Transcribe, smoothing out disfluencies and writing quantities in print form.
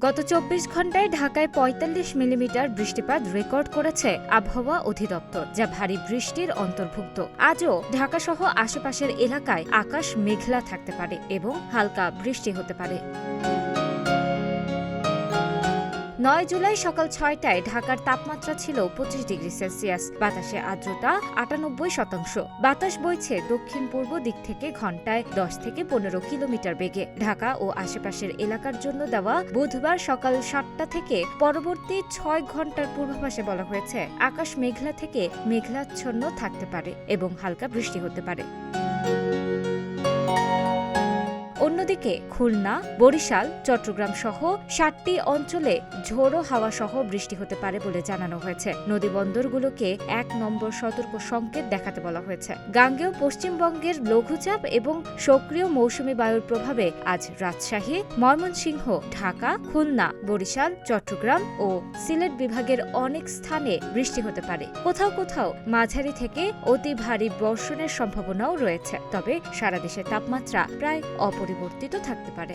গত ২৪ ঘণ্টায় ঢাকায় ৪৫ মিলিমিটার বৃষ্টিপাত রেকর্ড করেছে আবহাওয়া অধিদপ্তর, যা ভারী বৃষ্টির অন্তর্ভুক্ত। আজও ঢাকাসহ আশেপাশের এলাকায় আকাশ মেঘলা থাকতে পারে এবং হালকা বৃষ্টি হতে পারে। ৯ জুলাই সকাল ৬টায় ঢাকার তাপমাত্রা ছিল ২৫ ডিগ্রি সেলসিয়াস। বাতাসে আর্দ্রতা ৯৮%। বাতাস বইছে দক্ষিণ পূর্ব দিক থেকে ঘণ্টায় ১০ থেকে ১৫ কিলোমিটার বেগে। ঢাকা ও আশেপাশের এলাকার জন্য দেওয়া বুধবার সকাল ৭টা থেকে পরবর্তী ৬ ঘণ্টার পূর্বাভাসে বলা হয়েছে, আকাশ মেঘলা থেকে মেঘলাচ্ছন্ন থাকতে পারে এবং হালকা বৃষ্টি হতে পারে। অন্যদিকে খুলনা, বরিশাল, চট্টগ্রাম সহ ৭টি অঞ্চলে ঝোড়ো হাওয়া সহ বৃষ্টি হতে পারে বলে জানানো হয়েছে। নদী বন্দরগুলোকে ১ নম্বর সতর্ক সংকেত দেখাতে বলা হয়েছে। গাঙ্গেয় পশ্চিমবঙ্গের লঘুচাপ এবং সক্রিয় মৌসুমী বায়ুর প্রভাবে আজ রাজশাহী, ময়মনসিংহ, ঢাকা, খুলনা, বরিশাল, চট্টগ্রাম ও সিলেট বিভাগের অনেক স্থানে বৃষ্টি হতে পারে। কোথাও কোথাও মাঝারি থেকে অতি ভারী বর্ষণের সম্ভাবনাও রয়েছে। তবে সারা দেশের তাপমাত্রা প্রায় অপরিবর্তিত থাকতে পারে।